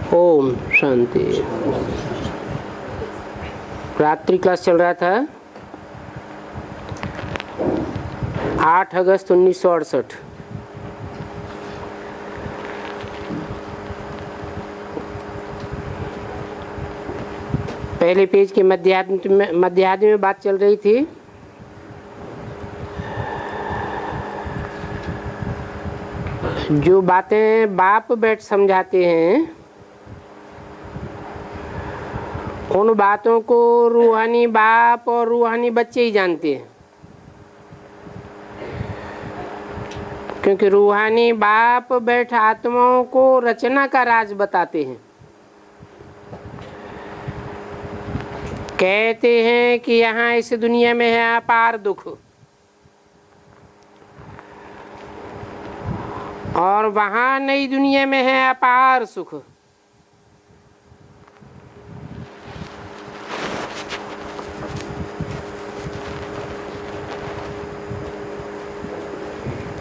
ओम शांति। रात्रि क्लास चल रहा था 8 अगस्त 1968। पहले पेज के मध्याह्न में बात चल रही थी। जो बातें बाप बैठ समझाते हैं उन बातों को रूहानी बाप और रूहानी बच्चे ही जानते हैं, क्योंकि रूहानी बाप बैठ आत्माओं को रचना का राज बताते हैं। कहते हैं कि यहाँ इस दुनिया में है अपार दुख और वहाँ नई दुनिया में है अपार सुख।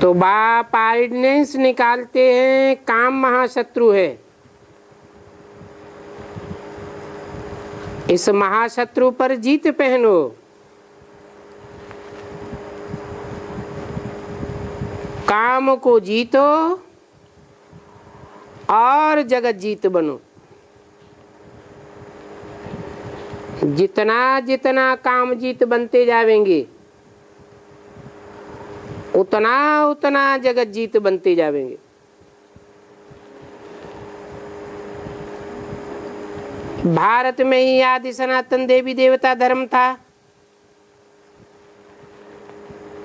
तो बाप आर्डिनेंस निकालते हैं, काम महाशत्रु है। इस महाशत्रु पर जीत पहनो। काम को जीतो और जगत जीत बनो। जितना जितना काम जीत बनते जावेंगे उतना उतना जगत जीत बनते जावेंगे। भारत में ही आदि सनातन देवी देवता धर्म था।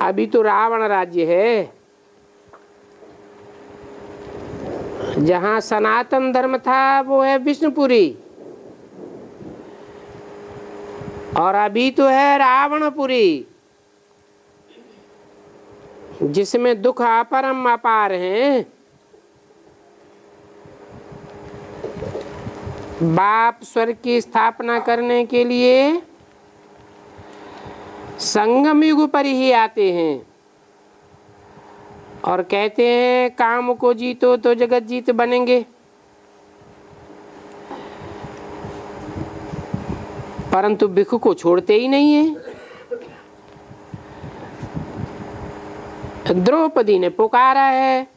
अभी तो रावण राज्य है। जहाँ सनातन धर्म था वो है विष्णुपुरी और अभी तो है रावणपुरी, जिसमें दुख अपरम अपार हैं। बाप स्वर्ग की स्थापना करने के लिए संगम युग पर ही आते हैं और कहते हैं काम को जीतो तो जगत जीत बनेंगे। परंतु भिक्खु को छोड़ते ही नहीं है। द्रौपदी ने पुकारा है।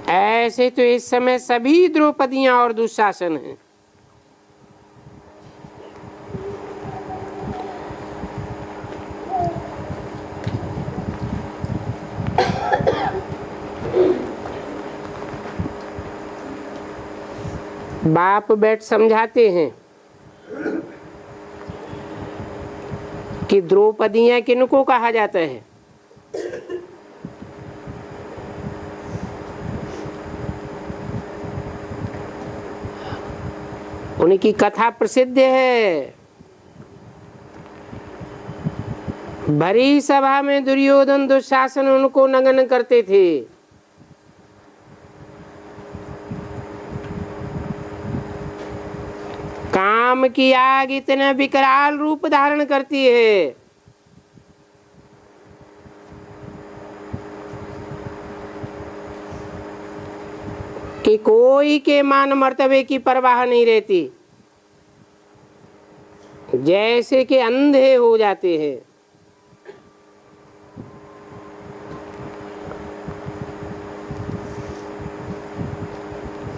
ऐसे तो इस समय सभी द्रौपदियां और दुशासन हैं। बाप बैठ समझाते हैं कि द्रौपदियां किनको कहा जाता है। उनकी कथा प्रसिद्ध है। भरी सभा में दुर्योधन दुशासन उनको नमन करते थे। काम की आग इतना विकराल रूप धारण करती है कि कोई के मान मर्तबे की परवाह नहीं रहती, जैसे कि अंधे हो जाते हैं।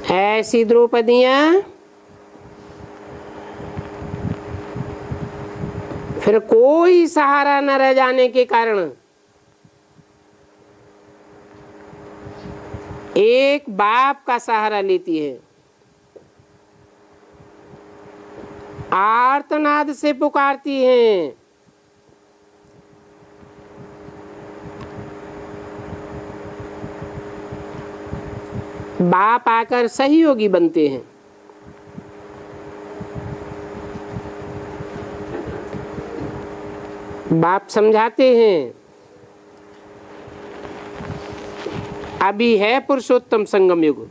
ऐसी द्रौपदियां फिर कोई सहारा न रह जाने के कारण एक बाप का सहारा लेती है। आर्तनाद से पुकारती हैं। बाप आकर सहयोगी बनते हैं। बाप समझाते हैं अभी है पुरुषोत्तम संगम युग।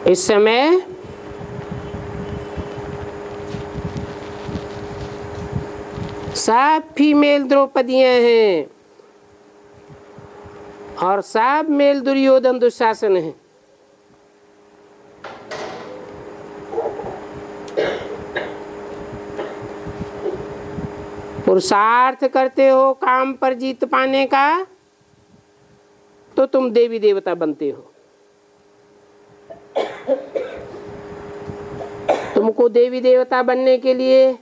इस समय सब फीमेल द्रौपदियां हैं और सब मेल दुर्योधन दुशासन है। पुरुषार्थ करते हो काम पर जीत पाने का तो तुम देवी देवता बनते हो। तुमको देवी देवता बनने के लिए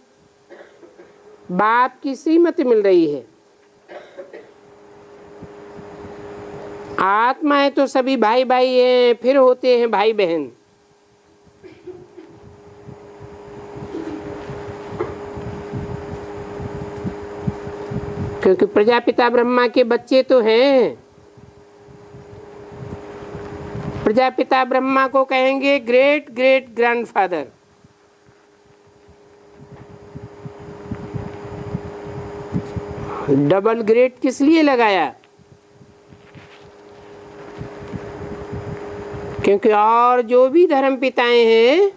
बाप की श्रीमति मिल रही है। आत्माएं तो सभी भाई भाई हैं, फिर होते हैं भाई बहन। क्योंकि प्रजापिता ब्रह्मा के बच्चे तो हैं। प्रजापिता ब्रह्मा को कहेंगे great great grandfather. Double great किस लिए लगाया? क्योंकि और जो भी धर्म पिताएं हैं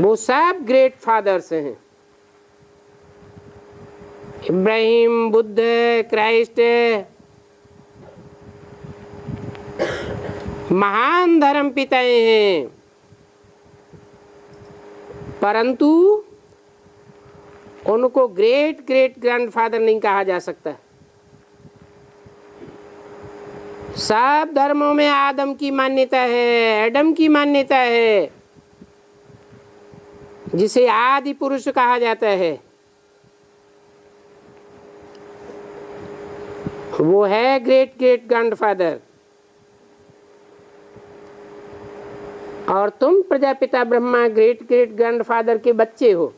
वो सब ग्रेट फादर्स हैं। इब्राहिम, बुद्ध, क्राइस्ट, महान धर्म पिताएं हैं, परंतु उनको ग्रेट ग्रेट ग्रैंडफादर नहीं कहा जा सकता। सब धर्मों में आदम की मान्यता है, एडम की मान्यता है, जिसे आदि पुरुष कहा जाता है। वो है ग्रेट ग्रेट ग्रैंडफादर। और तुम Prajapita Brahma great great grandfather के बच्चे हो।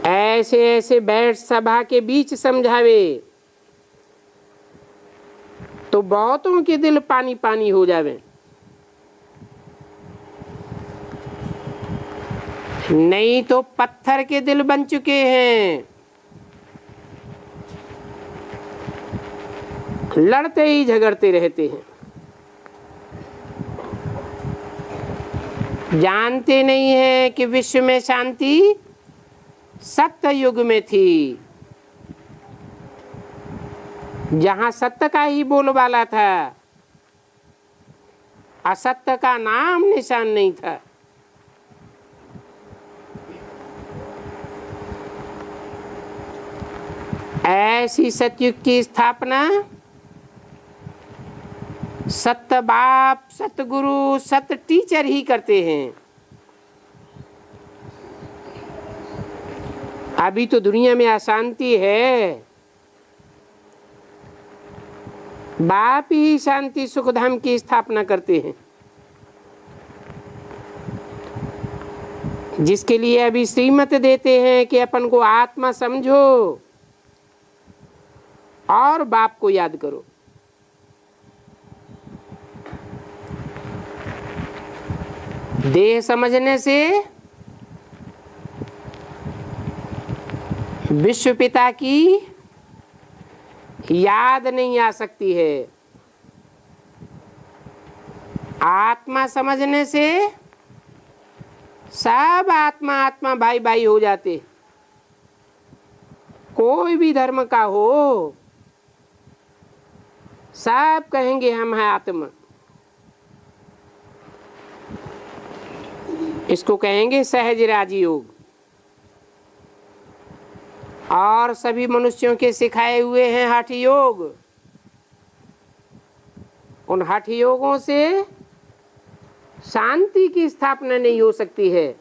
ऐसे ऐसे बैठ सभा के बीच समझावे तो बहुतों के दिल पानी पानी हो जावे। नहीं तो पत्थर के दिल बन चुके हैं, लड़ते ही झगड़ते रहते हैं। जानते नहीं है कि विश्व में शांति सत्य युग में थी, जहां सत्य का ही बोलबाला था, असत्य का नाम निशान नहीं था। ऐसी सतयुग की स्थापना सत्य बाप, सत्य गुरु, सत्य टीचर ही करते हैं। अभी तो दुनिया में अशांति है, बाप ही शांति सुखधाम की स्थापना करते हैं, जिसके लिए अभी श्रीमत देते हैं कि अपन को आत्मा समझो और बाप को याद करो। देह समझने से विश्व पिता की याद नहीं आ सकती है। आत्मा समझने से सब आत्मा आत्मा भाई भाई हो जाते। कोई भी धर्म का हो, सब कहेंगे हम हैं आत्मा। इसको कहेंगे सहज राजयोग। और सभी मनुष्यों के सिखाए हुए हैं हठ योग। उन हठ योगों से शांति की स्थापना नहीं हो सकती है।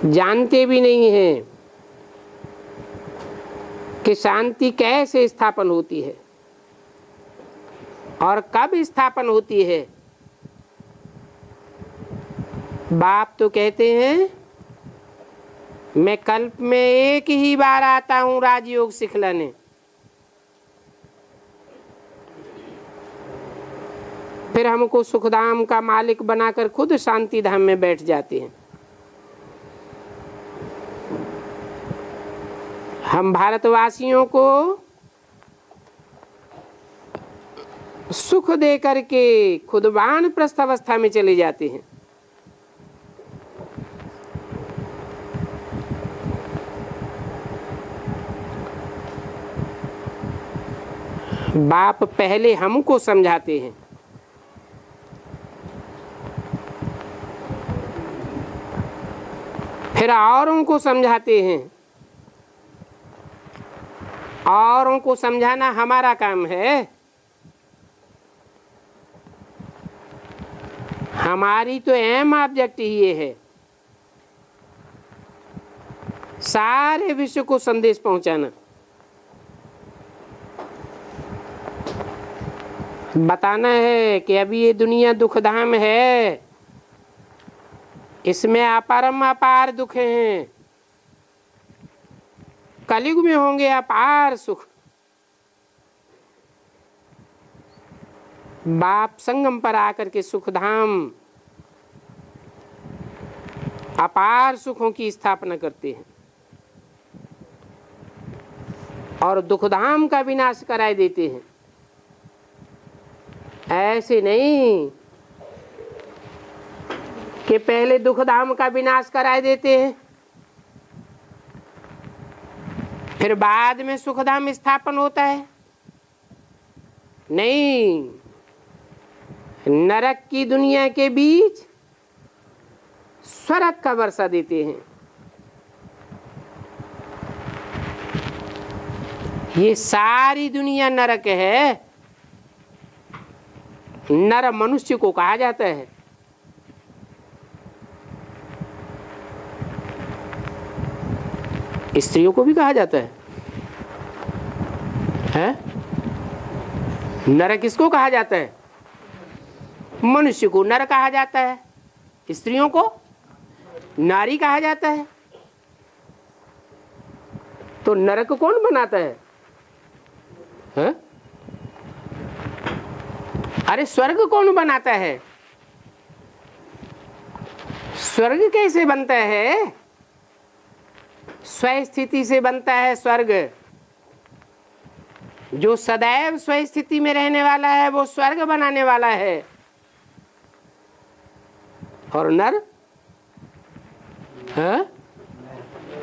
जानते भी नहीं हैं कि शांति कैसे स्थापन होती है और कब स्थापन होती है। बाप तो कहते हैं मैं कल्प में एक ही बार आता हूं राजयोग सिखलाने। फिर हमको सुखधाम का मालिक बनाकर खुद शांति धाम में बैठ जाते हैं। हम भारतवासियों को सुख दे करके खुद वानप्रस्थ अवस्था में चले जाते हैं। बाप पहले हमको समझाते हैं, फिर औरों को समझाते हैं। औरों को समझाना हमारा काम है। हमारी तो एम ऑब्जेक्ट ये है, सारे विश्व को संदेश पहुंचाना, बताना है कि अभी ये दुनिया दुखधाम है, इसमें अपरम अपार दुख हैं, कलयुग में होंगे अपार सुख। बाप संगम पर आकर के सुखधाम अपार सुखों की स्थापना करते हैं और दुखधाम का विनाश कराए देते हैं। ऐसे नहीं कि पहले दुखधाम का विनाश कराए देते हैं, फिर बाद में सुखधाम स्थापन होता है। नहीं, नरक की दुनिया के बीच स्वर्ग का वर्षा देते हैं। ये सारी दुनिया नरक है। नर मनुष्य को कहा जाता है। स्त्रियों को भी कहा जाता है, हैं? नर किसको कहा जाता है? मनुष्य को नर कहा जाता है, स्त्रियों को नारी कहा जाता है। तो नरक कौन बनाता है? हैं? अरे स्वर्ग कौन बनाता है? स्वर्ग कैसे बनता है? स्वस्थिति से बनता है स्वर्ग। जो सदैव स्वस्थिति में रहने वाला है वो स्वर्ग बनाने वाला है, और नर है?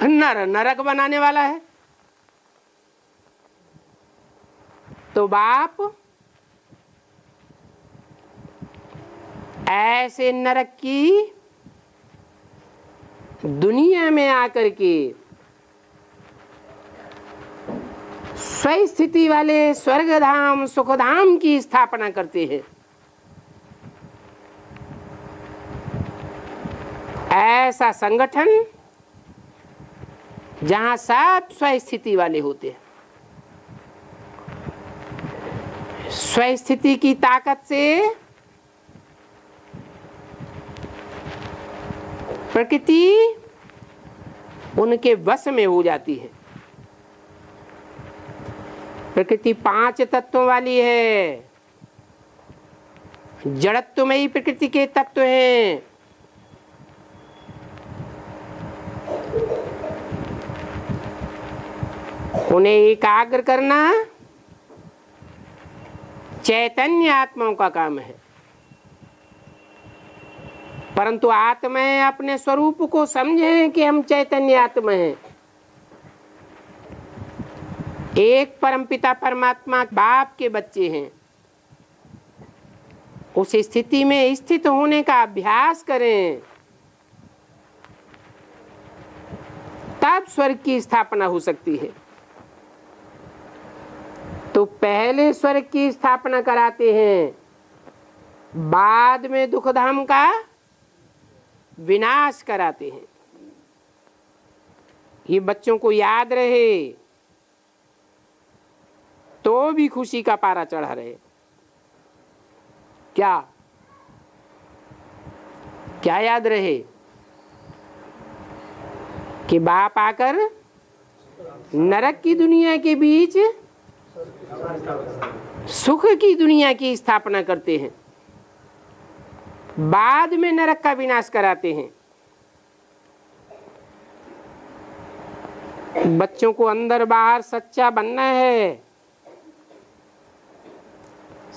नर नरक बनाने वाला है। तो बाप ऐसे नरक की दुनिया में आकर के स्वस्थिति वाले स्वर्गधाम सुखधाम की स्थापना करते हैं। ऐसा संगठन जहां सब स्वस्थिति वाले होते हैं। स्वस्थिति की ताकत से प्रकृति उनके वश में हो जाती है। प्रकृति 5 तत्वों वाली है। जड़त्व में ही प्रकृति के तत्व हैं। उन्हें एकाग्र करना चैतन्य आत्माओं का काम है। परंतु आत्माएं अपने स्वरूप को समझें कि हम चैतन्य आत्मा हैं। एक परमपिता परमात्मा बाप के बच्चे हैं। उस स्थिति में स्थित होने का अभ्यास करें, तब स्वर्ग की स्थापना हो सकती है। तो पहले स्वर्ग की स्थापना कराते हैं, बाद में दुखधाम का विनाश कराते हैं। ये बच्चों को याद रहे तो भी खुशी का पारा चढ़ा रहे। क्या क्या याद रहे? कि बाप आकर नरक की दुनिया के बीच सुख की दुनिया की स्थापना करते हैं, बाद में नरक का विनाश कराते हैं। बच्चों को अंदर बाहर सच्चा बनना है,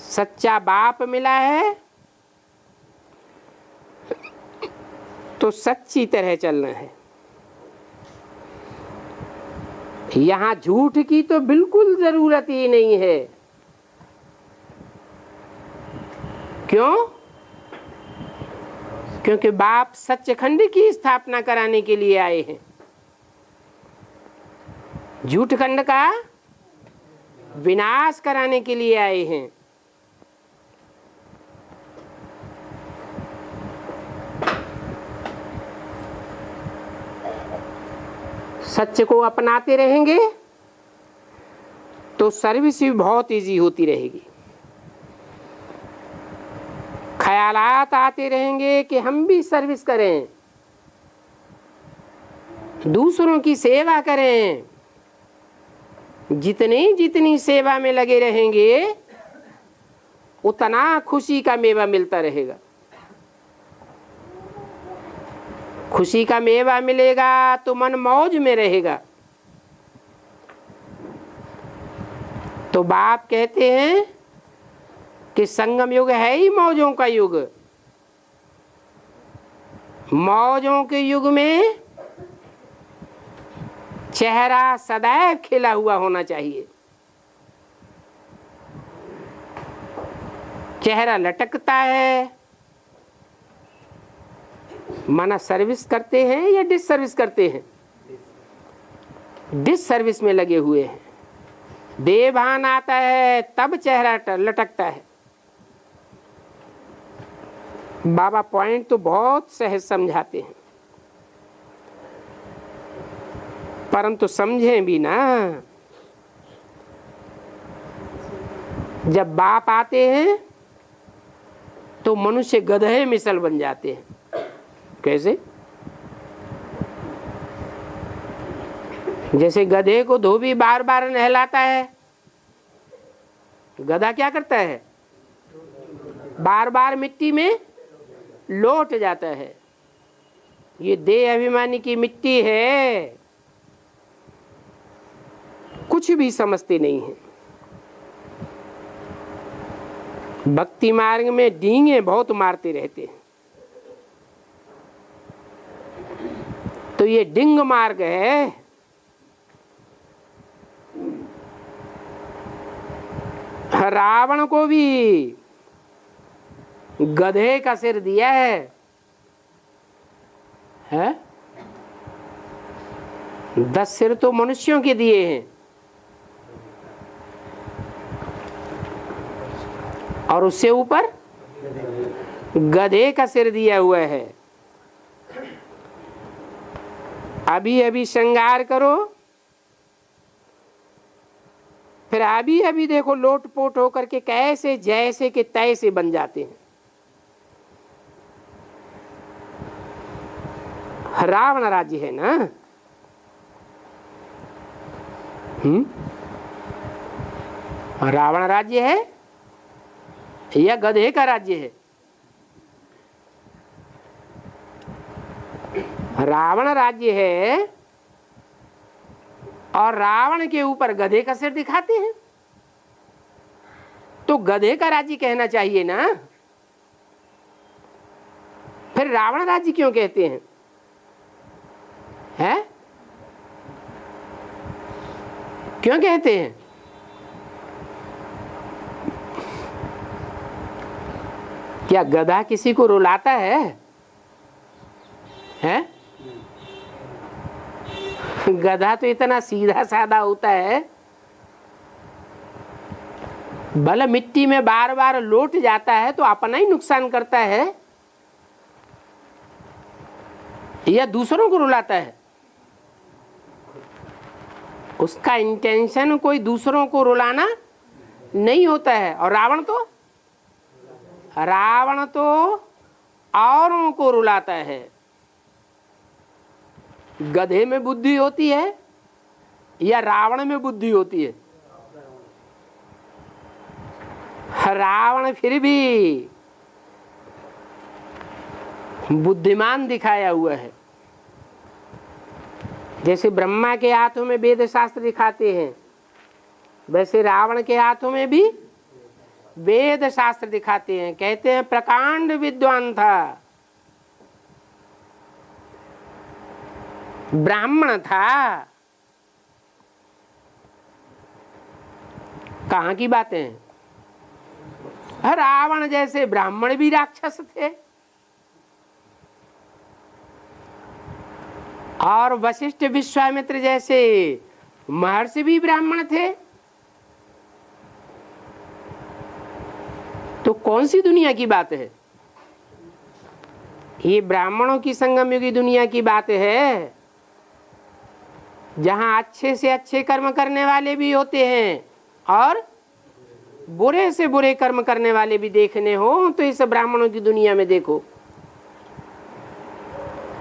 सच्चा बाप मिला है तो सच्ची तरह चलना है। यहां झूठ की तो बिल्कुल जरूरत ही नहीं है। क्यों? क्योंकि बाप सच्चखंड की स्थापना कराने के लिए आए हैं। झूठ खंड का विनाश कराने के लिए आए हैं। सत्य को अपनाते रहेंगे तो सर्विस भी बहुत इजी होती रहेगी। ख्यालात आते रहेंगे कि हम भी सर्विस करें, दूसरों की सेवा करें। जितनी सेवा में लगे रहेंगे उतना खुशी का मेवा मिलता रहेगा। खुशी का मेवा मिलेगा तो मन मौज में रहेगा। तो बाप कहते हैं कि संगम युग है ही मौजों का युग। मौजों के युग में चेहरा सदैव खिला हुआ होना चाहिए। चेहरा लटकता है, माना सर्विस करते हैं या डिस सर्विस करते हैं? डिस सर्विस में लगे हुए हैं। देभान आता है तब चेहरा लटकता है। बाबा पॉइंट तो बहुत सहज समझाते हैं, परंतु समझें भी ना। जब बाप आते हैं तो मनुष्य गधे मिसल बन जाते हैं। कैसे? जैसे गधे को धोबी बार बार नहलाता है, गधा क्या करता है? बार बार मिट्टी में लौट जाता है। ये देह अभिमानी की मिट्टी है, कुछ भी समझते नहीं है। भक्ति मार्ग में डींगे बहुत मारते रहते हैं। तो ये डिंग मार्ग है। रावण को भी गधे का सिर दिया है? 10 सिर तो मनुष्यों के दिए हैं और उससे ऊपर गधे का सिर दिया हुआ है। अभी अभी श्रृंगार करो, फिर अभी देखो लोटपोट होकर के कैसे जैसे के तैसे बन जाते हैं। रावण राज्य है ना? रावण राज्य है या गधे का राज्य है? रावण राज्य है और रावण के ऊपर गधे का सिर दिखाते हैं। तो गधे का राज्य कहना चाहिए ना। फिर रावण राज्य क्यों कहते हैं? हैं? क्यों कहते हैं? क्या गधा किसी को रुलाता है? हैं? गधा तो इतना सीधा साधा होता है, भले मिट्टी में बार बार लौट जाता है तो अपना ही नुकसान करता है या दूसरों को रुलाता है? उसका इंटेंशन कोई दूसरों को रुलाना नहीं होता है। और रावण तो औरों को रुलाता है। गधे में बुद्धि होती है या रावण में बुद्धि होती है? रावण फिर भी बुद्धिमान दिखाया हुआ है। जैसे ब्रह्मा के हाथों में वेद शास्त्र दिखाते हैं, वैसे रावण के हाथों में भी वेद शास्त्र दिखाते हैं, कहते हैं प्रकांड विद्वान था, ब्राह्मण था। कहाँ की बातें हैं? रावण जैसे ब्राह्मण भी राक्षस थे, और वशिष्ठ विश्वामित्र जैसे महर्षि भी ब्राह्मण थे। तो कौन सी दुनिया की बात है? ये ब्राह्मणों की संगम युगी दुनिया की बात है, जहां अच्छे से अच्छे कर्म करने वाले भी होते हैं और बुरे से बुरे कर्म करने वाले भी देखने हो तो इस ब्राह्मणों की दुनिया में देखो।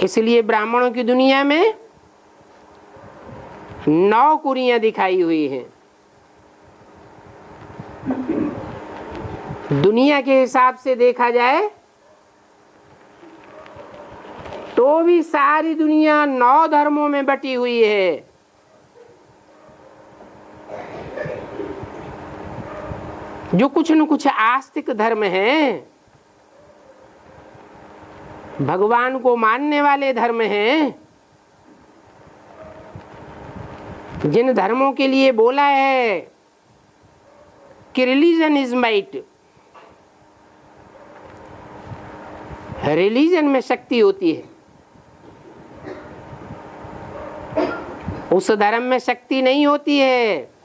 इसलिए ब्राह्मणों की दुनिया में 9 कुरियां दिखाई हुई हैं। दुनिया के हिसाब से देखा जाए तो भी सारी दुनिया 9 धर्मों में बटी हुई है। जो कुछ न कुछ आस्तिक धर्म हैं, भगवान को मानने वाले धर्म हैं, जिन धर्मों के लिए बोला है कि रिलीजन इज माइट, रिलीजन में शक्ति होती है, उस धर्म में शक्ति नहीं होती है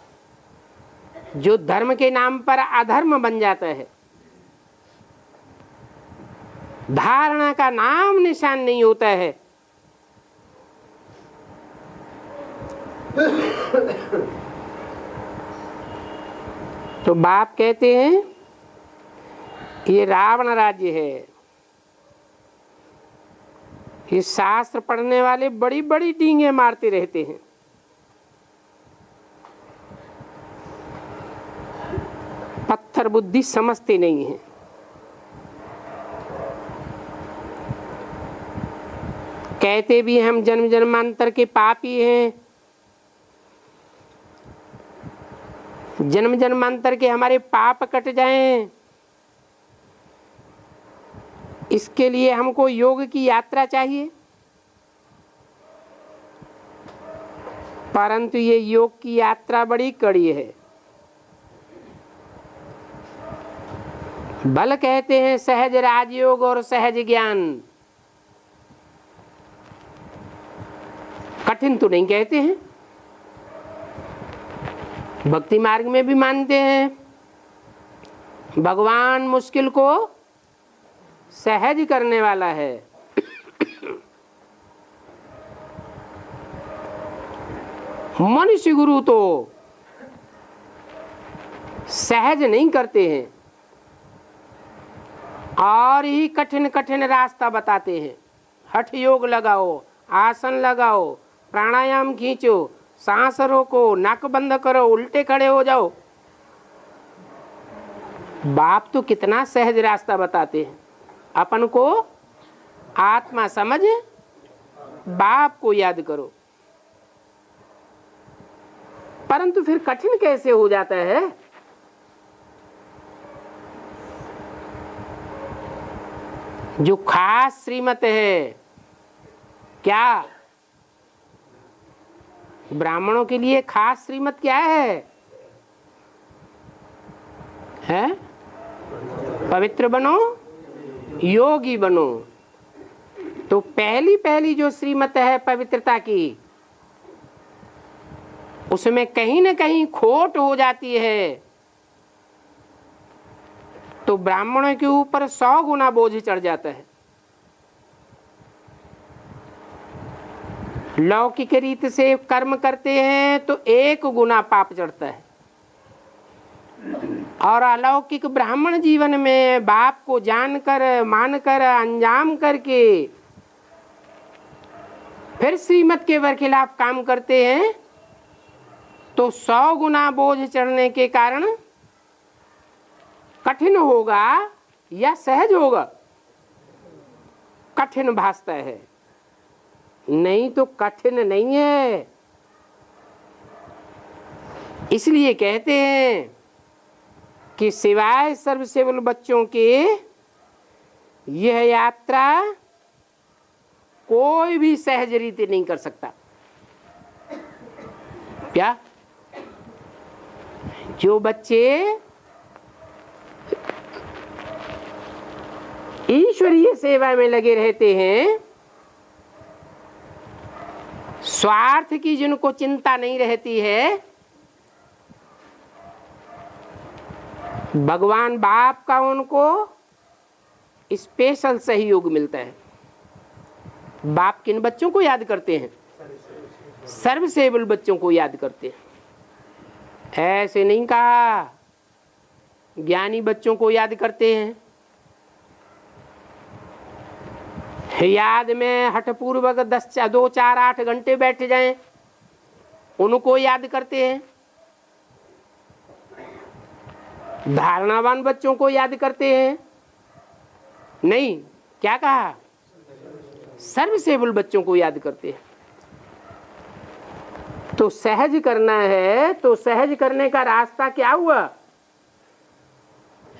जो धर्म के नाम पर अधर्म बन जाता है। धारणा का नाम निशान नहीं होता है। तो बाप कहते हैं ये रावण राज्य है। ये शास्त्र पढ़ने वाले बड़ी बड़ी डींगे मारते रहते हैं, पत्थर बुद्धि समझते नहीं है। कहते भी हम जन्म जन्मांतर के पापी हैं, जन्म जन्मांतर के हमारे पाप कट जाएं, इसके लिए हमको योग की यात्रा चाहिए। परंतु ये योग की यात्रा बड़ी कड़ी है। बल कहते हैं सहज राजयोग और सहज ज्ञान, कठिन तो नहीं कहते हैं। भक्ति मार्ग में भी मानते हैं भगवान मुश्किल को सहज करने वाला है। मनुष्य गुरु तो सहज नहीं करते हैं और ही कठिन कठिन रास्ता बताते हैं। हठ योग लगाओ, आसन लगाओ, प्राणायाम खींचो, सांस रोको, नाक बंद करो, उल्टे खड़े हो जाओ। बाप तो कितना सहज रास्ता बताते हैं। अपन को आत्मा समझ बाप को याद करो। परंतु फिर कठिन कैसे हो जाता है? जो खास श्रीमत है, क्या ब्राह्मणों के लिए खास श्रीमत क्या है? पवित्र बनो, योगी बनो। तो पहली जो श्रीमत है पवित्रता की, उसमें कहीं न कहीं खोट हो जाती है तो ब्राह्मणों के ऊपर 100 गुना बोझ चढ़ जाता है। लौकिक रीत से कर्म करते हैं तो 1 गुना पाप चढ़ता है, और अलौकिक ब्राह्मण जीवन में बाप को जानकर मानकर अंजाम करके फिर श्रीमत के बरखिलाफ काम करते हैं तो 100 गुना बोझ चढ़ने के कारण कठिन होगा या सहज होगा? कठिन भासता है, नहीं तो कठिन नहीं है। इसलिए कहते हैं कि सिवाय सर्वसेवल बच्चों के यह यात्रा कोई भी सहज रीति नहीं कर सकता। क्या? जो बच्चे ईश्वरीय सेवा में लगे रहते हैं, स्वार्थ की जिनको चिंता नहीं रहती है, भगवान बाप का उनको स्पेशल सहयोग मिलता है। बाप किन बच्चों को याद करते हैं? सर्वसेवल बच्चों को याद करते हैं। ऐसे नहीं कहा ज्ञानी बच्चों को याद करते हैं। याद में हठपूर्वक 2, 4, 8 घंटे बैठ जाएं, उनको याद करते हैं। धारणावान बच्चों को याद करते हैं? नहीं, क्या कहा? सर्वसेवल बच्चों को याद करते हैं। तो सहज करना है, तो सहज करने का रास्ता क्या हुआ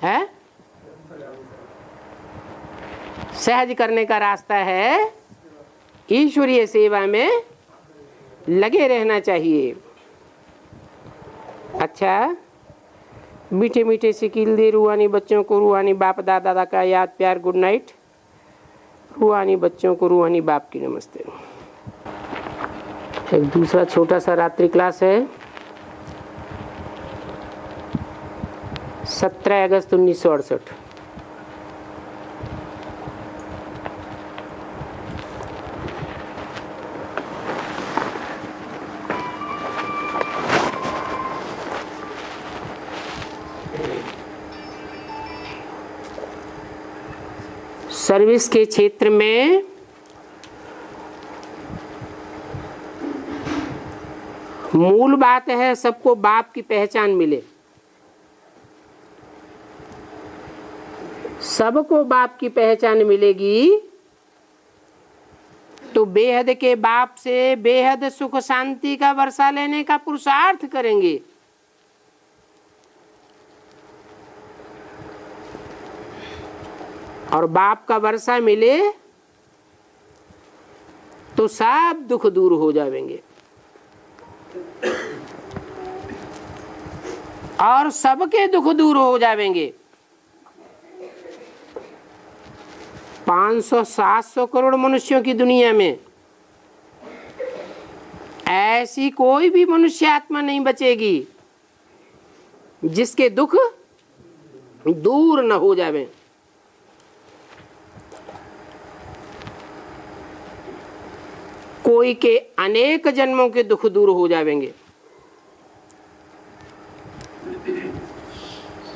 है? सहज करने का रास्ता है ईश्वरीय सेवा में लगे रहना चाहिए। अच्छा, मीठे मीठे से कील दे रूहानी बच्चों को रूहानी बाप दादा का याद प्यार, गुड नाइट। रूहानी बच्चों को रूहानी बाप की नमस्ते। एक दूसरा छोटा सा रात्रि क्लास है, 17 अगस्त 1968। सर्विस के क्षेत्र में मूल बात है सबको बाप की पहचान मिले। सबको बाप की पहचान मिलेगी तो बेहद के बाप से बेहद सुख शांति का वर्षा लेने का पुरुषार्थ करेंगे। और बाप का वर्षा मिले तो सब दुख दूर हो जाएंगे और सबके दुख दूर हो जाएंगे। 500-700 करोड़ मनुष्यों की दुनिया में ऐसी कोई भी मनुष्य आत्मा नहीं बचेगी जिसके दुख दूर न हो जावे। कोई के अनेक जन्मों के दुख दूर हो जाएंगे।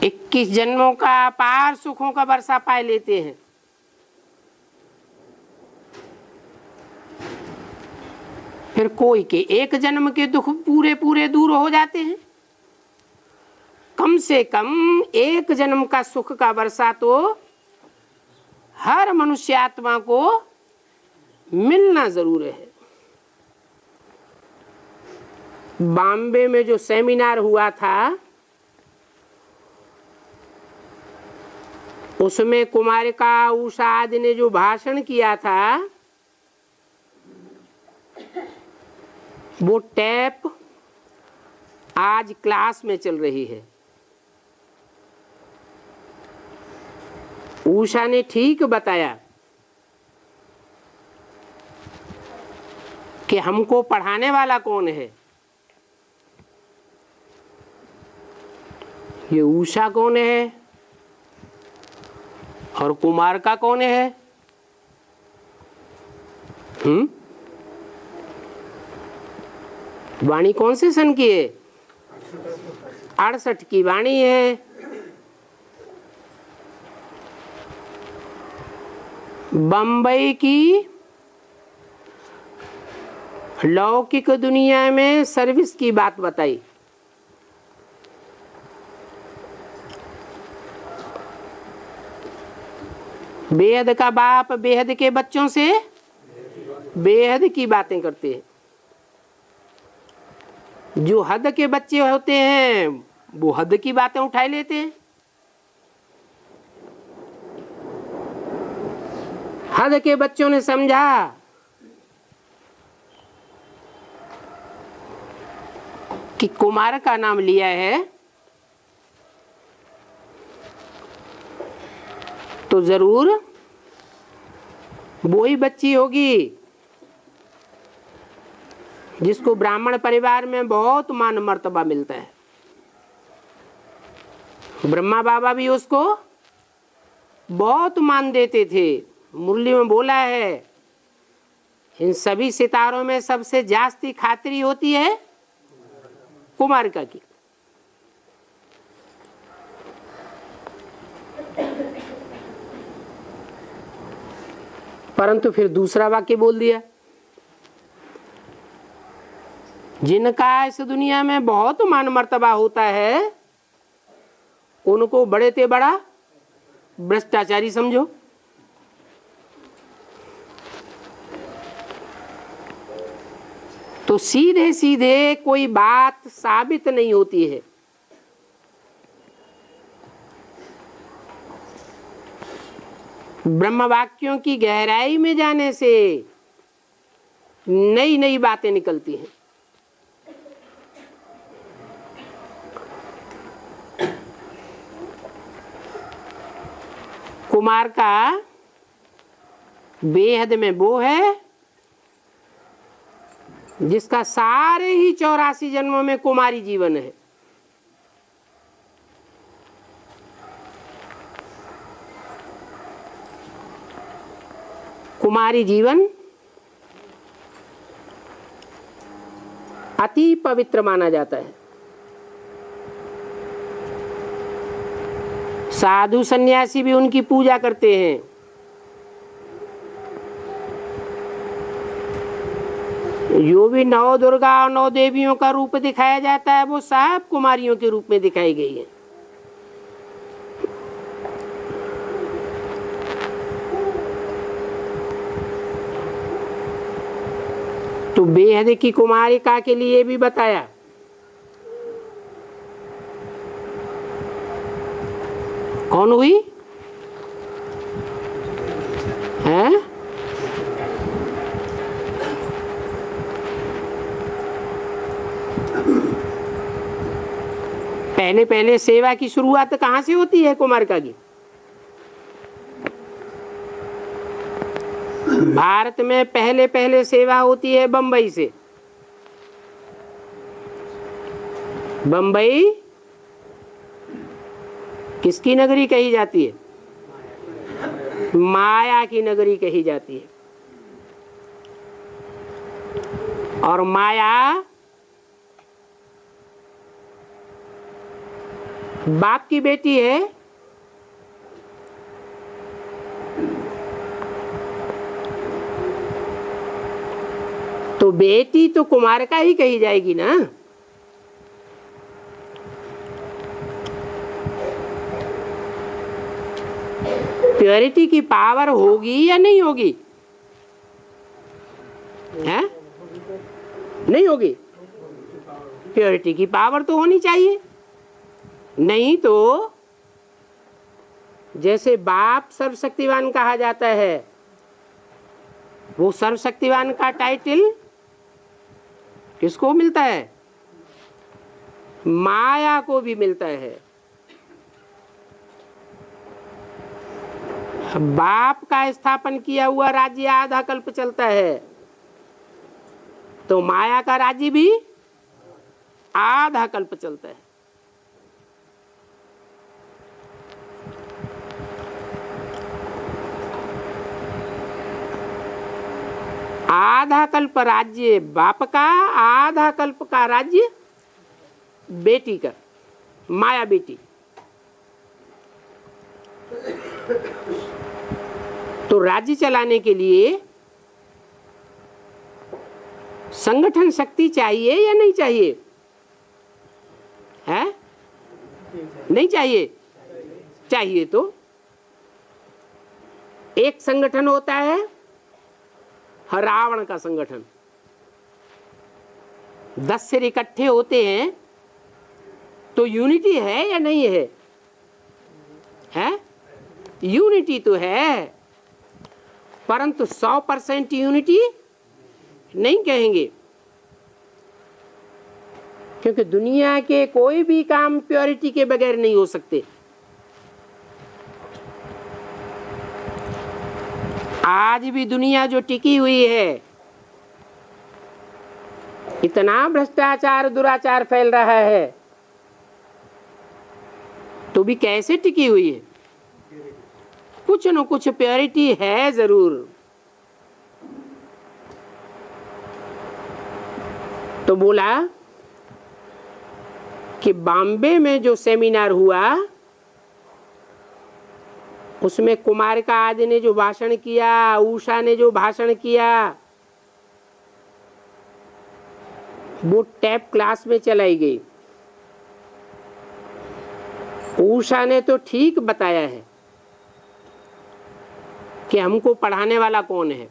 21 जन्मों का अपार सुखों का वर्षा पाए लेते हैं। फिर कोई के एक जन्म के दुख पूरे पूरे दूर हो जाते हैं। कम से कम एक जन्म का सुख का वर्षा तो हर मनुष्य आत्मा को मिलना जरूर है। बॉम्बे में जो सेमिनार हुआ था उसमें कुमारिका उषा आदि ने जो भाषण किया था वो टैप आज क्लास में चल रही है। उषा ने ठीक बताया कि हमको पढ़ाने वाला कौन है। ये उषा कौन है और कुमार का कौन है? वाणी कौन से सन की है? 68 की वाणी है। बंबई की लौकिक दुनिया में सर्विस की बात बताई। बेहद का बाप बेहद के बच्चों से बेहद की बातें करते हैं। जो हद के बच्चे होते हैं वो हद की बातें उठा लेते हैं। हद के बच्चों ने समझा कि कुमार का नाम लिया है तो जरूर वो ही बच्ची होगी जिसको ब्राह्मण परिवार में बहुत मान मर्तबा मिलता है। ब्रह्मा बाबा भी उसको बहुत मान देते थे। मुरली में बोला है इन सभी सितारों में सबसे जास्ती खातिरी होती है कुमारिका की। परंतु फिर दूसरा वाक्य बोल दिया, जिनका इस दुनिया में बहुत मान मर्तबा होता है उनको बड़े ते बड़ा भ्रष्टाचारी समझो। तो सीधे सीधे कोई बात साबित नहीं होती है। ब्रह्म वाक्यों की गहराई में जाने से नई नई बातें निकलती हैं। कुमार का बेहद में वो है जिसका सारे ही 84 जन्मों में कुमारी जीवन है। कुमारी जीवन अति पवित्र माना जाता है। साधु सन्यासी भी उनकी पूजा करते हैं। जो भी 9 दुर्गा और 9 देवियों का रूप दिखाया जाता है वो सब कुमारियों के रूप में दिखाई गई है। तो बेहद की कुमारिका के लिए भी बताया। कौन हुई है? पहले पहले सेवा की शुरुआत कहाँ से होती है कुमारिका की? भारत में पहले पहले सेवा होती है बंबई से। बंबई किसकी नगरी कही जाती है? माया की नगरी कही जाती है। और माया बाप की बेटी है। तो बेटी तो कुमारिका ही कही जाएगी ना। प्योरिटी की पावर होगी या नहीं होगी? है? नहीं होगी। प्योरिटी की पावर तो होनी चाहिए। नहीं तो जैसे बाप सर्वशक्तिवान कहा जाता है, वो सर्वशक्तिवान का टाइटल किसको मिलता है? माया को भी मिलता है। बाप का स्थापन किया हुआ राज्य आधा कल्प चलता है, तो माया का राज्य भी आधा कल्प चलता है। आधा कल्प राज्य बाप का, आधा कल्प का राज्य बेटी का, माया बेटी। तो राज्य चलाने के लिए संगठन शक्ति चाहिए या नहीं चाहिए? है? नहीं चाहिए? चाहिए। तो एक संगठन होता है रावण का संगठन। 10 सिर इकट्ठे होते हैं तो यूनिटी है या नहीं है? है? यूनिटी तो है। परंतु 100% यूनिटी नहीं कहेंगे, क्योंकि दुनिया के कोई भी काम प्योरिटी के बगैर नहीं हो सकते। आज भी दुनिया जो टिकी हुई है, इतना भ्रष्टाचार दुराचार फैल रहा है, तो भी कैसे टिकी हुई है? कुछ न कुछ प्योरिटी है जरूर। तो बोला कि बॉम्बे में जो सेमिनार हुआ, उसमें कुमारिका आदि ने जो भाषण किया, उषा ने जो भाषण किया, वो टैप क्लास में चलाई गई। उषा ने तो ठीक बताया है कि हमको पढ़ाने वाला कौन है।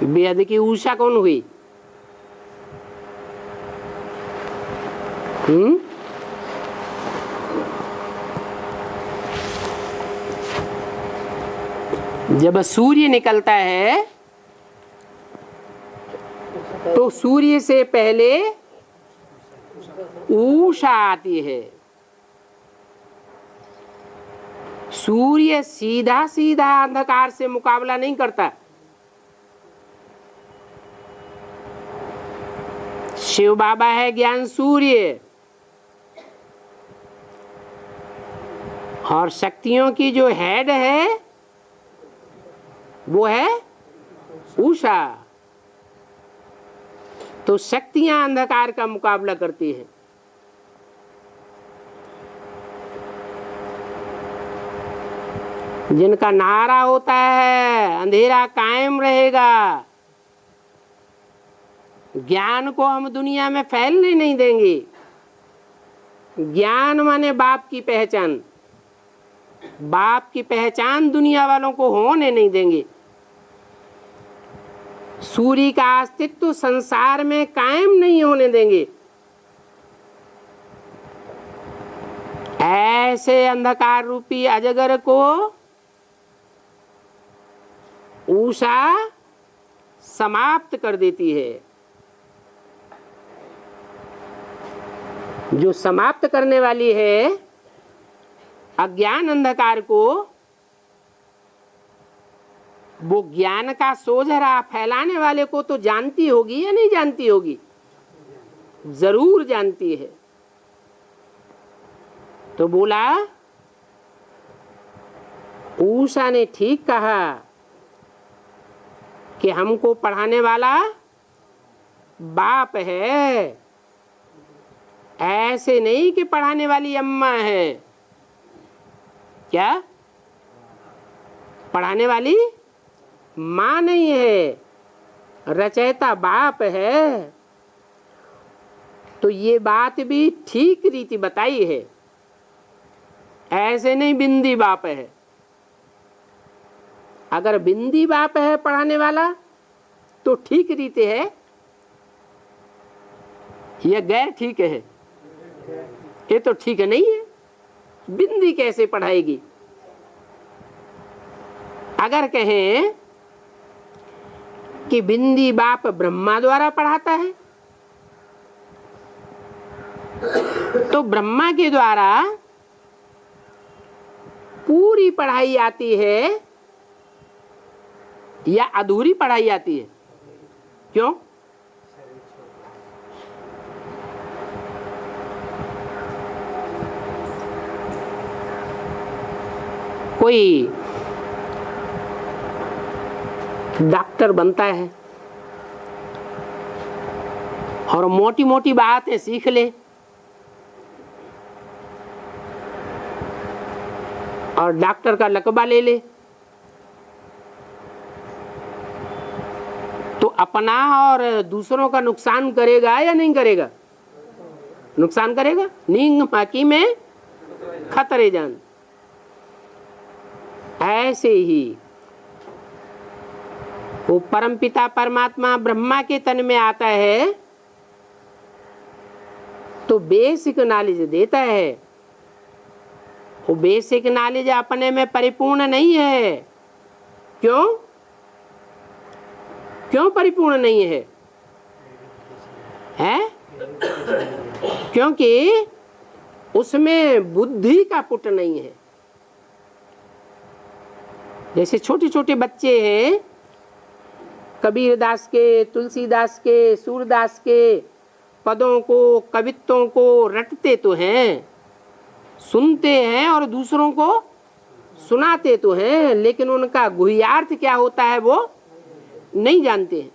बेहद की उषा कौन हुई? जब सूर्य निकलता है तो सूर्य से पहले उषा आती है। सूर्य सीधा सीधा अंधकार से मुकाबला नहीं करता। शिव बाबा है ज्ञान सूर्य, और शक्तियों की जो हेड है वो है उषा। तो शक्तियां अंधकार का मुकाबला करती हैं। जिनका नारा होता है अंधेरा कायम रहेगा, ज्ञान को हम दुनिया में फैलने नहीं देंगे। ज्ञान माने बाप की पहचान, बाप की पहचान दुनिया वालों को होने नहीं देंगे। सूर्य का अस्तित्व संसार में कायम नहीं होने देंगे। ऐसे अंधकार रूपी अजगर को उषा समाप्त कर देती है। जो समाप्त करने वाली है अज्ञान अंधकार को, वो ज्ञान का सोझरा फैलाने वाले को तो जानती होगी या नहीं जानती होगी? जरूर जानती है। तो बोला उषा ने ठीक कहा कि हमको पढ़ाने वाला बाप है, ऐसे नहीं कि पढ़ाने वाली अम्मा है। क्या? पढ़ाने वाली माँ नहीं है, रचयिता बाप है। तो ये बात भी ठीक रीति बताई है। ऐसे नहीं बिंदी बाप है। अगर बिंदी बाप है पढ़ाने वाला तो ठीक रीति है, यह गैर ठीक है? ये तो ठीक नहीं है। बिंदी कैसे पढ़ाएगी? अगर कहें कि बिंदी बाप ब्रह्मा द्वारा पढ़ाता है, तो ब्रह्मा के द्वारा पूरी पढ़ाई आती है या अधूरी पढ़ाई आती है? क्यों? कोई डॉक्टर बनता है और मोटी मोटी बातें सीख ले और डॉक्टर का लकबा ले ले, तो अपना और दूसरों का नुकसान करेगा या नहीं करेगा? नुकसान करेगा। नींग माकी में खतरे जान। ऐसे ही वो परमपिता परमात्मा ब्रह्मा के तन में आता है तो बेसिक नॉलेज देता है, वो बेसिक नॉलेज अपने में परिपूर्ण नहीं है। क्यों? क्यों परिपूर्ण नहीं है? है? क्योंकि उसमें बुद्धि का पुट नहीं है। जैसे छोटे छोटे बच्चे हैं, कबीर दास के, तुलसीदास के, सूरदास के पदों को, कवित्वों को रटते तो हैं, सुनते हैं और दूसरों को सुनाते तो हैं, लेकिन उनका गुह्यार्थ क्या होता है वो नहीं जानते हैं।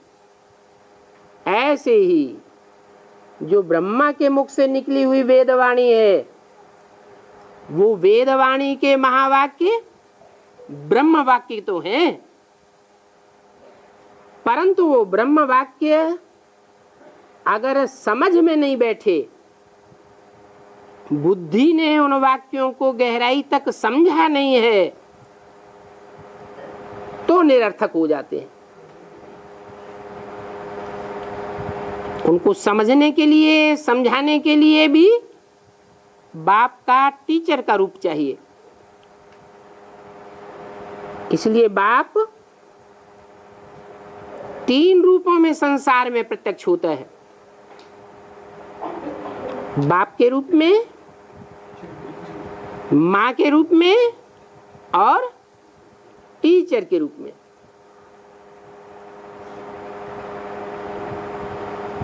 ऐसे ही जो ब्रह्मा के मुख से निकली हुई वेदवाणी है, वो वेदवाणी के महावाक्य ब्रह्म वाक्य तो हैं, परंतु वो ब्रह्म वाक्य अगर समझ में नहीं बैठे, बुद्धि ने उन वाक्यों को गहराई तक समझा नहीं है, तो निरर्थक हो जाते हैं। उनको समझने के लिए, समझाने के लिए भी बाप का, टीचर का रूप चाहिए। इसलिए बाप 3 रूपों में संसार में प्रत्यक्ष होता है। बाप के रूप में, माँ के रूप में और टीचर के रूप में।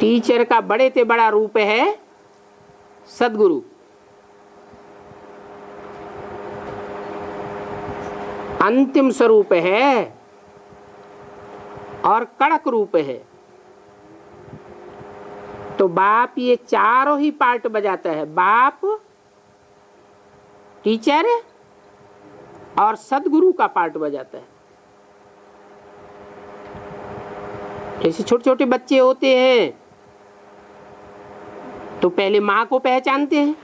टीचर का बड़े से बड़ा रूप है सद्गुरु। अंतिम स्वरूप है और कड़क रूप है। तो बाप ये चारों ही पार्ट बजाता है, बाप, टीचर और सद्गुरु का पार्ट बजाता है। जैसे छोटे छोटे बच्चे होते हैं तो पहले माँ को पहचानते हैं।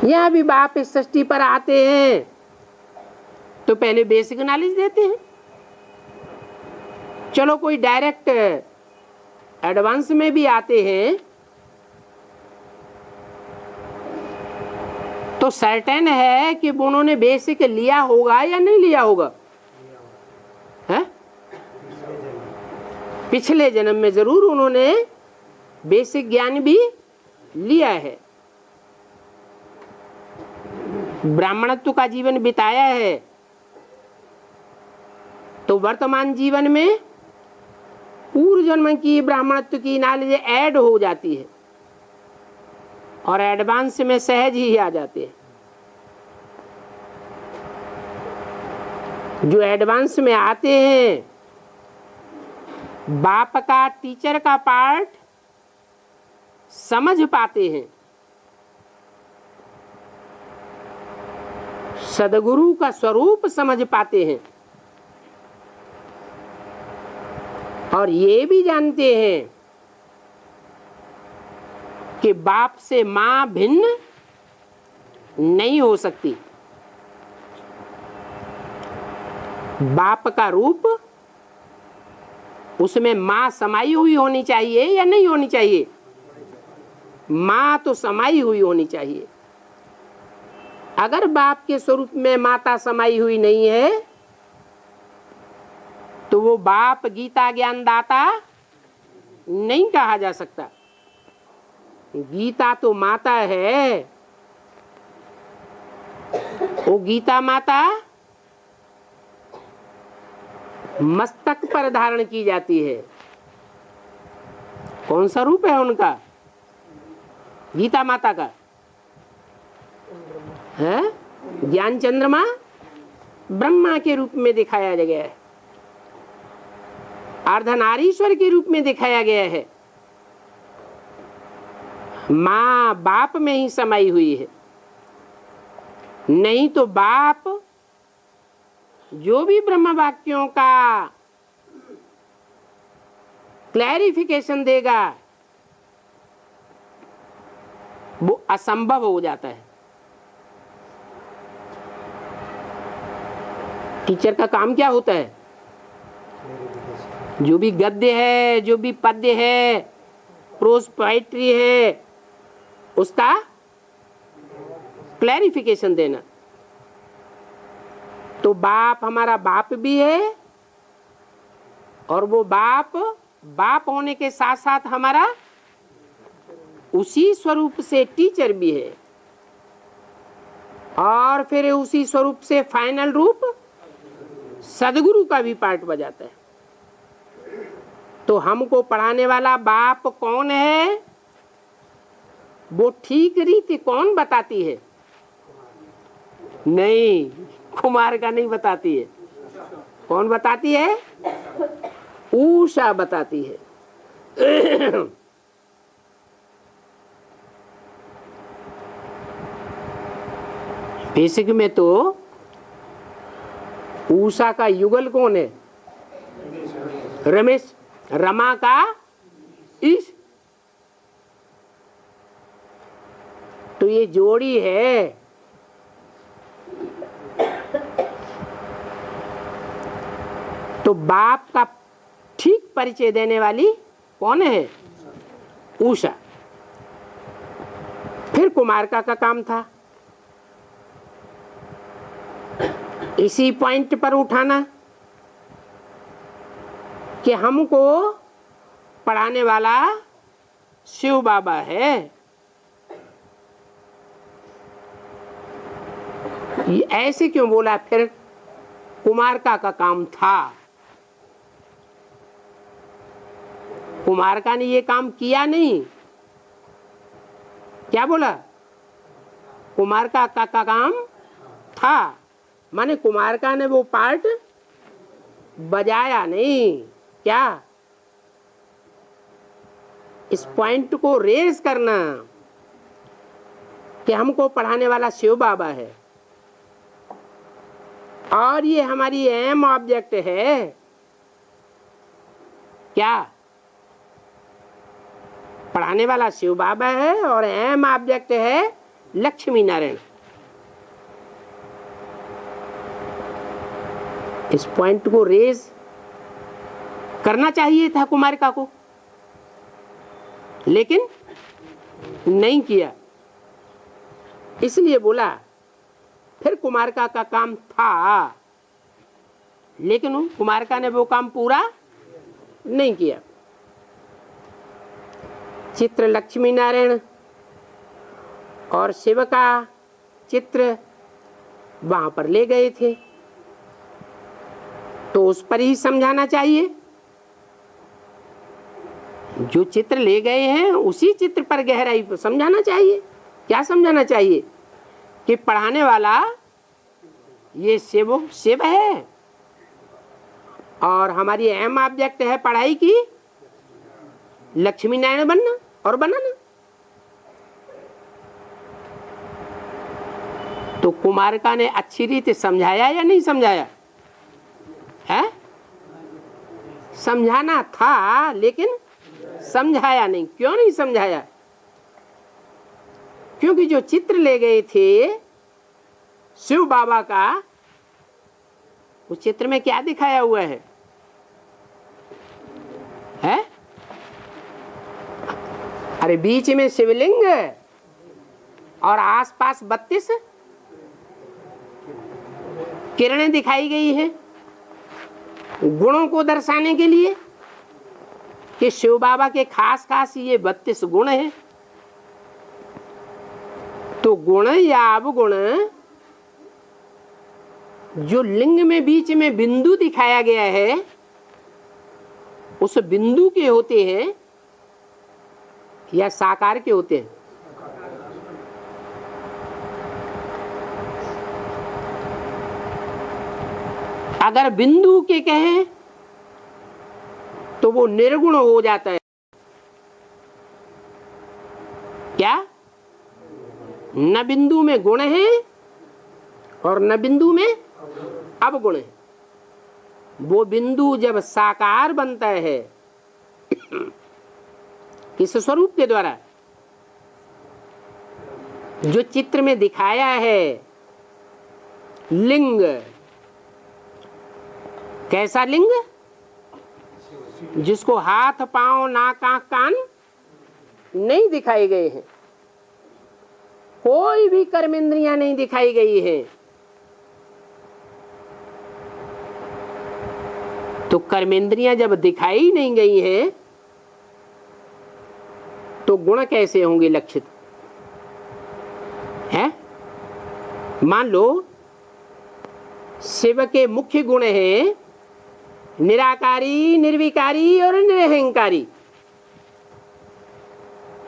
यहाँ भी बाप इस सृष्टि पर आते हैं तो पहले बेसिक नॉलेज देते हैं। चलो कोई डायरेक्ट एडवांस में भी आते हैं तो सर्टेन है कि उन्होंने बेसिक लिया होगा या नहीं लिया होगा, है? पिछले जन्म में जरूर उन्होंने बेसिक ज्ञान भी लिया है, ब्राह्मणत्व का जीवन बिताया है, तो वर्तमान जीवन में पूर्व जन्म की ब्राह्मणत्व की नॉलेज ऐड हो जाती है और एडवांस में सहज ही आ जाते हैं। जो एडवांस में आते हैं, बाप का, टीचर का पार्ट समझ पाते हैं, सद्गुरु का स्वरूप समझ पाते हैं और ये भी जानते हैं कि बाप से माँ भिन्न नहीं हो सकती। बाप का रूप, उसमें माँ समाई हुई होनी चाहिए या नहीं होनी चाहिए? माँ तो समाई हुई होनी चाहिए। अगर बाप के स्वरूप में माता समाई हुई नहीं है तो वो बाप गीता ज्ञान दाता नहीं कहा जा सकता। गीता तो माता है, वो गीता माता मस्तक पर धारण की जाती है। कौन सा रूप है उनका, गीता माता का? है ज्ञान चंद्रमा, ब्रह्मा के रूप में दिखाया गया है, अर्धनारीश्वर के रूप में दिखाया गया है। माँ बाप में ही समाई हुई है, नहीं तो बाप जो भी ब्रह्म वाक्यों का क्लैरिफिकेशन देगा वो असंभव हो जाता है। टीचर का काम क्या होता है? जो भी गद्य है, जो भी पद्य है, प्रोज पोएट्री है, उसका क्लैरिफिकेशन देना। तो बाप हमारा बाप भी है और वो बाप होने के साथ साथ हमारा उसी स्वरूप से टीचर भी है और फिर उसी स्वरूप से फाइनल रूप सदगुरु का भी पार्ट बजाता है। तो हमको पढ़ाने वाला बाप कौन है, वो ठीक रीति कौन बताती है? नहीं, कुमार का नहीं बताती है। कौन बताती है? उषा बताती है। बेसिक में तो उषा का युगल कौन है? रमेश। रमा का ईश। तो ये जोड़ी है। तो बाप का ठीक परिचय देने वाली कौन है? उषा। फिर कुमारका का काम था इसी पॉइंट पर उठाना कि हमको पढ़ाने वाला शिव बाबा है। ये ऐसे क्यों बोला? फिर कुमारका का काम था। कुमारका ने ये काम किया नहीं। क्या बोला? कुमारका का काम था, माने कुमारका ने वो पार्ट बजाया नहीं। क्या? इस पॉइंट को रेज करना कि हमको पढ़ाने वाला शिव बाबा है और ये हमारी एम ऑब्जेक्ट है। क्या? पढ़ाने वाला शिव बाबा है और एम ऑब्जेक्ट है लक्ष्मी नारायण। इस पॉइंट को रेज करना चाहिए था कुमारिका को, लेकिन नहीं किया। इसलिए बोला फिर कुमारिका का काम था, लेकिन कुमारिका ने वो काम पूरा नहीं किया। चित्र लक्ष्मी नारायण और शिव का चित्र वहां पर ले गए थे, तो उस पर ही समझाना चाहिए। जो चित्र ले गए हैं उसी चित्र पर गहराई पर समझाना चाहिए। क्या समझाना चाहिए? कि पढ़ाने वाला ये शिव है और हमारी एम ऑब्जेक्ट है पढ़ाई की लक्ष्मी नारायण बनना और बनाना। तो कुमारिका ने अच्छी रीति समझाया या नहीं समझाया है? समझाना था लेकिन समझाया नहीं। क्यों नहीं समझाया? क्योंकि जो चित्र ले गए थे शिव बाबा का, उस चित्र में क्या दिखाया हुआ है? अरे बीच में शिवलिंग और आसपास 32 किरणें दिखाई गई है गुणों को दर्शाने के लिए कि शिव बाबा के खास खास ये 32 गुण हैं। तो गुण या अवगुण जो लिंग में बीच में बिंदु दिखाया गया है उस बिंदु के होते हैं या साकार के होते हैं? अगर बिंदु के कहें तो वो निर्गुण हो जाता है। क्या? न बिंदु में गुण है और न बिंदु में अवगुण है। वो बिंदु जब साकार बनता है किस स्वरूप के द्वारा? जो चित्र में दिखाया है लिंग। कैसा लिंग? जिसको हाथ पांव नाक आंख कान नहीं दिखाए गए हैं, कोई भी कर्मेंद्रियां नहीं दिखाई गई है। तो कर्मेंद्रियां जब दिखाई नहीं गई हैं तो गुण कैसे होंगे लक्षित है? मान लो शिव के मुख्य गुण हैं निराकारी, निर्विकारी और निरहंकारी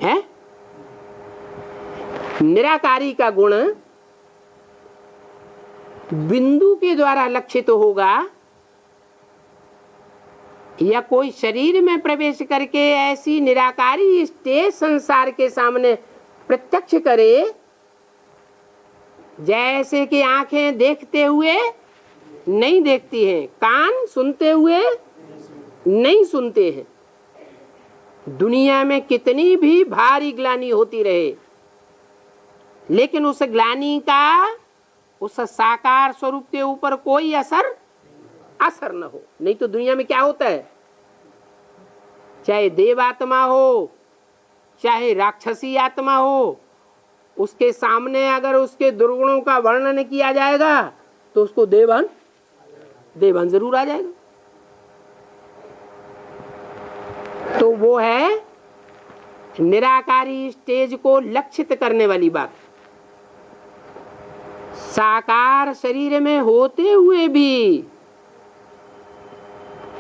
है। निराकारी का गुण बिंदु के द्वारा लक्षित होगा या कोई शरीर में प्रवेश करके ऐसी निराकारी स्टेज संसार के सामने प्रत्यक्ष करे जैसे कि आंखें देखते हुए नहीं देखती हैं, कान सुनते हुए नहीं सुनते हैं। दुनिया में कितनी भी भारी ग्लानि होती रहे लेकिन उस ग्लानि का उस साकार स्वरूप के ऊपर कोई असर न हो। नहीं तो दुनिया में क्या होता है, चाहे देवात्मा हो चाहे राक्षसी आत्मा हो, उसके सामने अगर उसके दुर्गुणों का वर्णन किया जाएगा तो उसको देवहन जरूर आ जाएगा। तो वो है निराकारी स्टेज को लक्षित करने वाली बात। साकार शरीर में होते हुए भी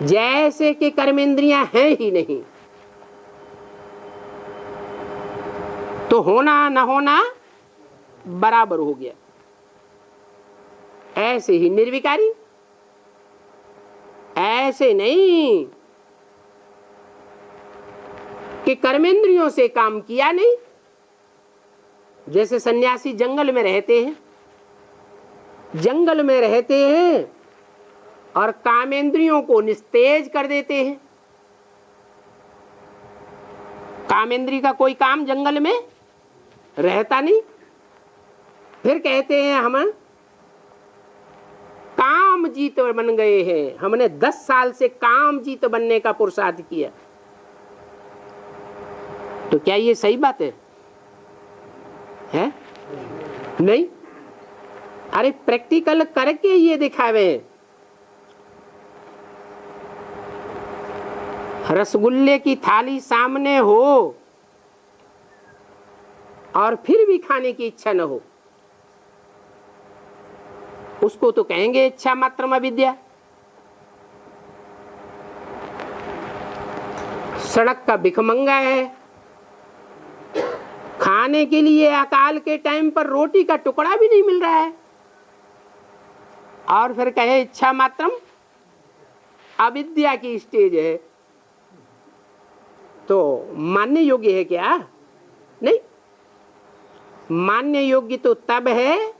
जैसे कि कर्मेंद्रियां हैं ही नहीं, तो होना न होना बराबर हो गया। ऐसे ही निर्विकारी, ऐसे नहीं कि कर्मेंद्रियों से काम किया नहीं। जैसे सन्यासी जंगल में रहते हैं और कामेंद्रियों को निस्तेज कर देते हैं। कामेंद्री का कोई काम जंगल में रहता नहीं। फिर कहते हैं हम काम जीत बन गए हैं, हमने 10 साल से काम जीत बनने का पुरुषार्थ किया। तो क्या ये सही बात है? नहीं। अरे प्रैक्टिकल करके ये दिखावे। रसगुल्ले की थाली सामने हो और फिर भी खाने की इच्छा न हो, उसको तो कहेंगे इच्छा मात्रम अविद्या। सड़क का भिखमंगा है, खाने के लिए अकाल के टाइम पर रोटी का टुकड़ा भी नहीं मिल रहा है और फिर कहे इच्छा मात्रम अविद्या की स्टेज है। तो मानने योग्य है क्या? नहीं। मानने योग्य तो तब है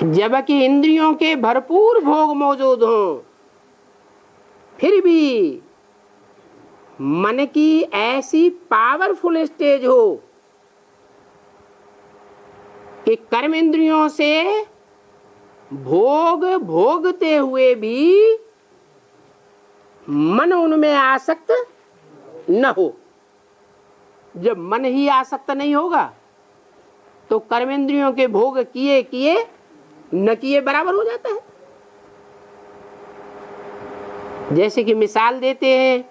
जबकि इंद्रियों के भरपूर भोग मौजूद हों, फिर भी मन की ऐसी पावरफुल स्टेज हो कि कर्म इंद्रियों से भोगते हुए भी मन उनमें आसक्त न हो। जब मन ही आसक्त नहीं होगा तो कर्मेंद्रियों के भोग किए न किए बराबर हो जाता है। जैसे कि मिसाल देते हैं,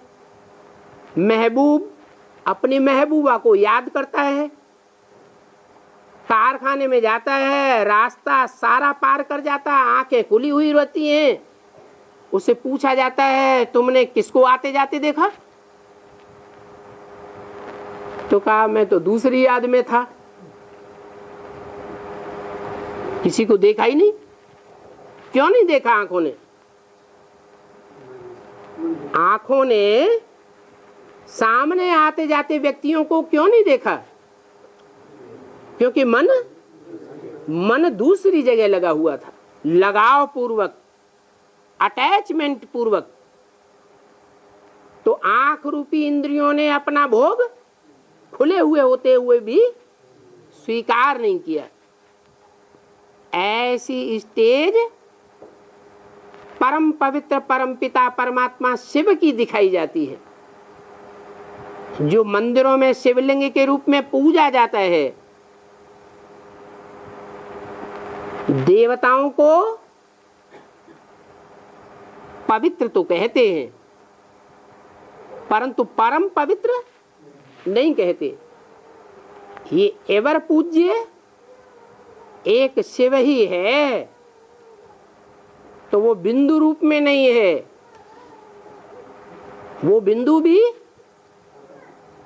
महबूब अपनी महबूबा को याद करता है, कारखाने में जाता है, रास्ता सारा पार कर जाता है, आंखें खुली हुई रहती हैं, उससे पूछा जाता है तुमने किसको आते जाते देखा? तो कहा मैं तो दूसरी याद में था, किसी को देखा ही नहीं। क्यों नहीं देखा? आंखों ने सामने आते जाते व्यक्तियों को क्यों नहीं देखा? क्योंकि मन दूसरी जगह लगा हुआ था, लगाव पूर्वक, अटैचमेंट पूर्वक। तो आंख रूपी इंद्रियों ने अपना भोग खुले हुए होते हुए भी स्वीकार नहीं किया। ऐसी स्टेज परम पवित्र परम पिता परमात्मा शिव की दिखाई जाती है। जो मंदिरों में शिवलिंग के रूप में पूजा जाता है, देवताओं को पवित्र तो कहते हैं परंतु परम पवित्र नहीं कहते। ये एवर पूज्य एक शिव ही है, तो वो बिंदु रूप में नहीं है। वो बिंदु भी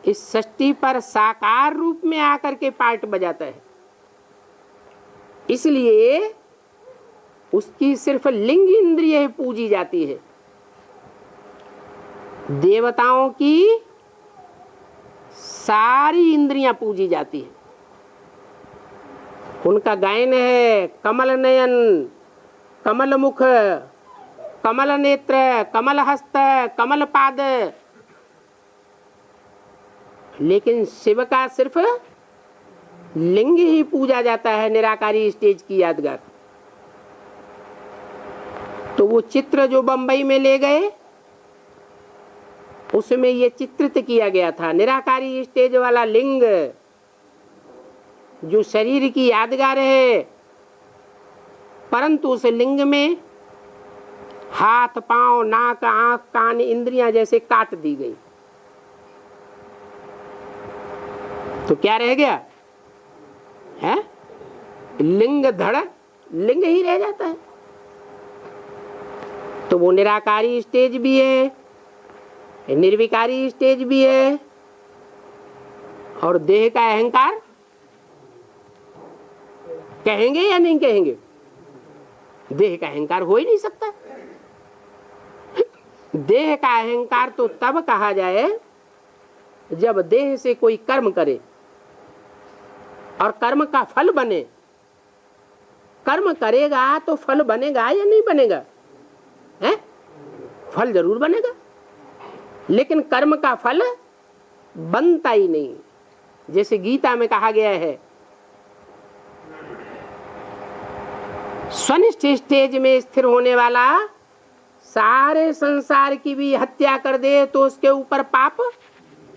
इस सृष्टि पर साकार रूप में आकर के पार्ट बजाता है, इसलिए उसकी सिर्फ लिंग इंद्रिय पूजी जाती है। देवताओं की सारी इंद्रियां पूजी जाती है। उनका गायन है कमल नयन, कमल मुख, कमल नेत्र, कमल हस्त, कमल पाद। लेकिन शिव का सिर्फ लिंग ही पूजा जाता है निराकारी स्टेज की यादगार। तो वो चित्र जो बंबई में ले गए उसमें ये चित्रित किया गया था निराकारी स्टेज वाला लिंग जो शरीर की यादगार है, परंतु उस लिंग में हाथ पांव नाक आंख कान इंद्रियां जैसे काट दी गई। तो क्या रह गया है? लिंग धड़ लिंग ही रह जाता है। तो वो निराकारी स्टेज भी है, निर्विकारी स्टेज भी है, और देह का अहंकार कहेंगे या नहीं कहेंगे? देह का अहंकार हो ही नहीं सकता। देह का अहंकार तो तब कहा जाए जब देह से कोई कर्म करे और कर्म का फल बने। कर्म करेगा तो फल बनेगा या नहीं बनेगा? है? फल जरूर बनेगा, लेकिन कर्म का फल बनता ही नहीं। जैसे गीता में कहा गया है, स्वनिष्ठ स्टेज में स्थिर होने वाला सारे संसार की भी हत्या कर दे तो उसके ऊपर पाप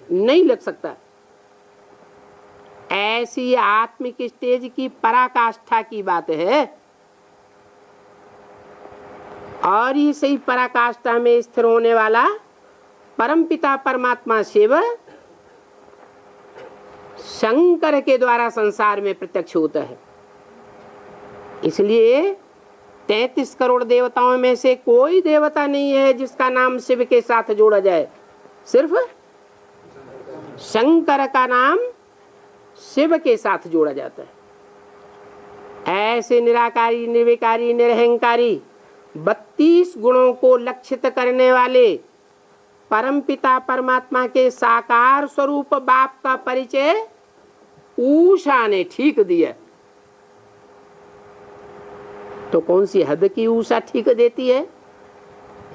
नहीं लग सकता। ऐसी आत्मिक स्टेज की पराकाष्ठा की बात है। और ये सही पराकाष्ठा में स्थिर होने वाला परमपिता परमात्मा शिव शंकर के द्वारा संसार में प्रत्यक्ष होता है। इसलिए 33 करोड़ देवताओं में से कोई देवता नहीं है जिसका नाम शिव के साथ जोड़ा जाए। सिर्फ शंकर का नाम शिव के साथ जोड़ा जाता है। ऐसे निराकारी निर्विकारी निरहंकारी 32 गुणों को लक्षित करने वाले परमपिता परमात्मा के साकार स्वरूप बाप का परिचय ऊषा ने ठीक दिया। तो कौन सी हद की ऊषा ठीक देती है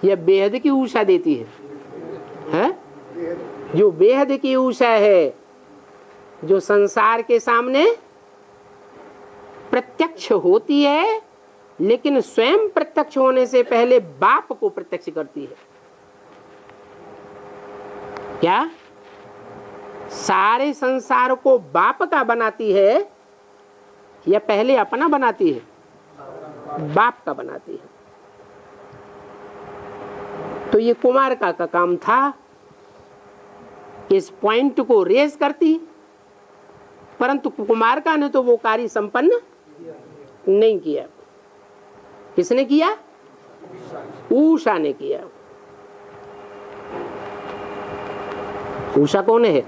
या बेहद की ऊषा देती है? जो बेहद की ऊषा है, जो संसार के सामने प्रत्यक्ष होती है, लेकिन स्वयं प्रत्यक्ष होने से पहले बाप को प्रत्यक्ष करती है। क्या सारे संसार को बाप का बनाती है या पहले अपना बनाती है? बाप का बनाती है। तो ये कुमारिका का काम था, इस पॉइंट को रेज करती, परंतु कुमारिका ने तो वो कार्य संपन्न नहीं किया। किसने किया? ऊषा ने किया। ऊषा कौन है?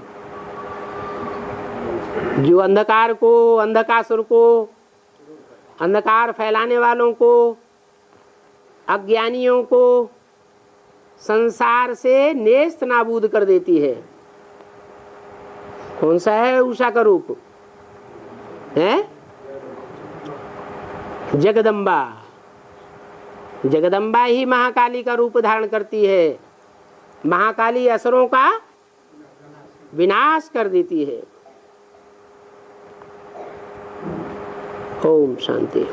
जो अंधकार को, अंधकासुर को, अंधकार फैलाने वालों को, अज्ञानियों को संसार से नेस्त नाबूद कर देती है। कौन सा है उषा का रूप? है जगदम्बा। जगदम्बा ही महाकाली का रूप धारण करती है। महाकाली असुरों का विनाश कर देती है। ओम शांति।